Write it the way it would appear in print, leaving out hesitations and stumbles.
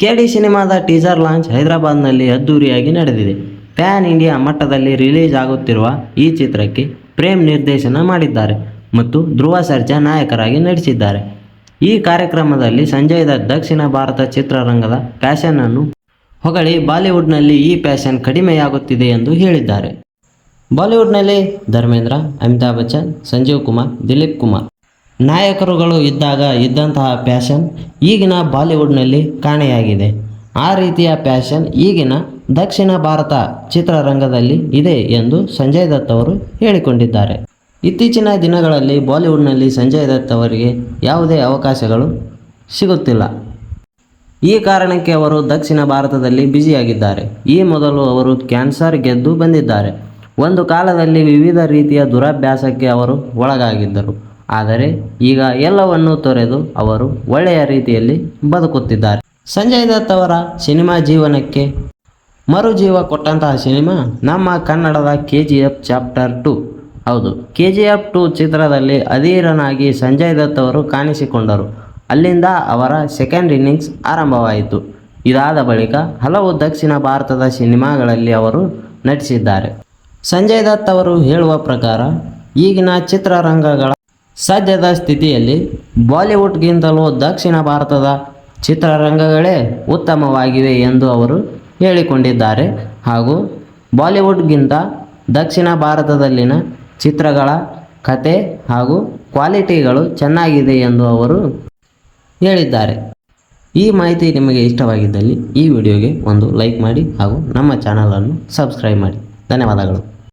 ಕೆಡಿ ಸಿನಿಮಾದ teaser launch ಹೈದರಾಬಾದ್ನಲ್ಲಿ ಅದ್ದೂರಿಯಾಗಿ ನಡೆದಿದೆ. ಪ್ಯಾನ್ ಇಂಡಿಯಾ ಮಟ್ಟದಲ್ಲಿ ರಿಲೀಸ್ ಆಗುತ್ತಿರುವ ಈ ಚಿತ್ರಕ್ಕೆ ಪ್ರೇಮ್ ನಿರ್ದೇಶನ ಮಾಡಿದ್ದಾರೆ ಮತ್ತು ಧ್ರುವ ಸರ್ಜಾ ನಾಯಕರಾಗಿ ನಟಿಸಿದ್ದಾರೆ. ಈ ಕಾರ್ಯಕ್ರಮದಲ್ಲಿ ಸಂಜಯ್ ದತ್ ದಕ್ಷಿಣ ಭಾರತ ಚಿತ್ರರಂಗದ ಪ್ಯಾಷನ್ ಅನ್ನು ಹೊಗಳಿ ಬಾಲಿವುಡ್ನಲ್ಲಿ ಈ ಪ್ಯಾಷನ್ ಕಡಿಮೆಯಾಗುತ್ತಿದೆ ಎಂದು ಹೇಳಿದ್ದಾರೆ. ಬಾಲಿವುಡ್ನಲ್ಲಿ ಧರ್ಮೇಂದ್ರ, ಅಮಿತಾಬ್ ಬಚ್ಚನ್, ಸಂಜೀವ್ ಕುಮಾರ್, ದಿಲೀಪ್ ಕುಮಾರ್ ನಾಯಕರುಗಳು ಇದ್ದಾಗ ಇದ್ದಂತಹ ಪ್ಯಾಷನ್ ಈಗಿನ ಬಾಲಿವುಡ್ನಲ್ಲಿ ಕಾಣೆಯಾಗಿದೆ. ಆ ರೀತಿಯ ಪ್ಯಾಷನ್ ಈಗಿನ ದಕ್ಷಿಣ ಭಾರತ ಚಿತ್ರರಂಗದಲ್ಲಿ ಇದೆ ಎಂದು ಸಂಜಯ್ ದತ್ ಅವರು ಹೇಳಿಕೊಂಡಿದ್ದಾರೆ. ಇತ್ತೀಚಿನ ದಿನಗಳಲ್ಲಿ ಬಾಲಿವುಡ್ನಲ್ಲಿ ಸಂಜಯ್ ದತ್ ಅವರಿಗೆ ಯಾವುದೇ ಅವಕಾಶಗಳು ಸಿಗುತ್ತಿಲ್ಲ. ಈ ಕಾರಣಕ್ಕೆ ಅವರು ದಕ್ಷಿಣ ಭಾರತದಲ್ಲಿ ಬ್ಯುಸಿಯಾಗಿದ್ದಾರೆ. ಈ ಮೊದಲು ಅವರು ಕ್ಯಾನ್ಸರ್ ಗೆದ್ದು ಬಂದಿದ್ದಾರೆ. ಒಂದು ಕಾಲದಲ್ಲಿ ವಿವಿಧ ರೀತಿಯ ದುರಭ್ಯಾಸಕ್ಕೆ ಅವರು ಒಳಗಾಗಿದ್ದರು. ಆದರೆ ಈಗ ಎಲ್ಲವನ್ನೂ ತೊರೆದು ಅವರು ಒಳ್ಳೆಯ ರೀತಿಯಲ್ಲಿ ಬದುಕುತ್ತಿದ್ದಾರೆ. ಸಂಜಯ್ ದತ್ ಅವರ ಸಿನಿಮಾ ಜೀವನಕ್ಕೆ ಮರುಜೀವ ಕೊಟ್ಟಂತಹ ಸಿನಿಮಾ ನಮ್ಮ ಕನ್ನಡದ KGF ಚಾಪ್ಟರ್ 2. ಹೌದು, KGF 2 ಚಿತ್ರದಲ್ಲಿ ಅಧೀರನಾಗಿ ಸಂಜಯ್ ದತ್ ಅವರು ಕಾಣಿಸಿಕೊಂಡರು. ಅಲ್ಲಿಂದ ಅವರ ಸೆಕೆಂಡ್ ಇನ್ನಿಂಗ್ಸ್ ಆರಂಭವಾಯಿತು. ಇದಾದ ಬಳಿಕ ಹಲವು ದಕ್ಷಿಣ ಭಾರತದ ಸಿನಿಮಾಗಳಲ್ಲಿ ಅವರು ನಟಿಸಿದ್ದಾರೆ. ಸಂಜಯ್ ದತ್ ಅವರು ಹೇಳುವ ಪ್ರಕಾರ ಈಗಿನ ಚಿತ್ರರಂಗಗಳ ಸದ್ಯದ ಸ್ಥಿತಿಯಲ್ಲಿ ಬಾಲಿವುಡ್ಗಿಂತಲೂ ದಕ್ಷಿಣ ಭಾರತದ ಚಿತ್ರರಂಗಗಳೇ ಉತ್ತಮವಾಗಿವೆ ಎಂದು ಅವರು ಹೇಳಿಕೊಂಡಿದ್ದಾರೆ. ಹಾಗೂ ಬಾಲಿವುಡ್ಗಿಂತ ದಕ್ಷಿಣ ಭಾರತದಲ್ಲಿನ ಚಿತ್ರಗಳ ಕತೆ ಹಾಗೂ ಕ್ವಾಲಿಟಿಗಳು ಚೆನ್ನಾಗಿದೆ ಎಂದು ಅವರು ಹೇಳಿದ್ದಾರೆ. ಈ ಮಾಹಿತಿ ನಿಮಗೆ ಇಷ್ಟವಾಗಿದ್ದಲ್ಲಿ ಈ ವಿಡಿಯೋಗೆ ಒಂದು ಲೈಕ್ ಮಾಡಿ ಹಾಗೂ ನಮ್ಮ ಚಾನಲನ್ನು ಸಬ್ಸ್ಕ್ರೈಬ್ ಮಾಡಿ. ಧನ್ಯವಾದಗಳು.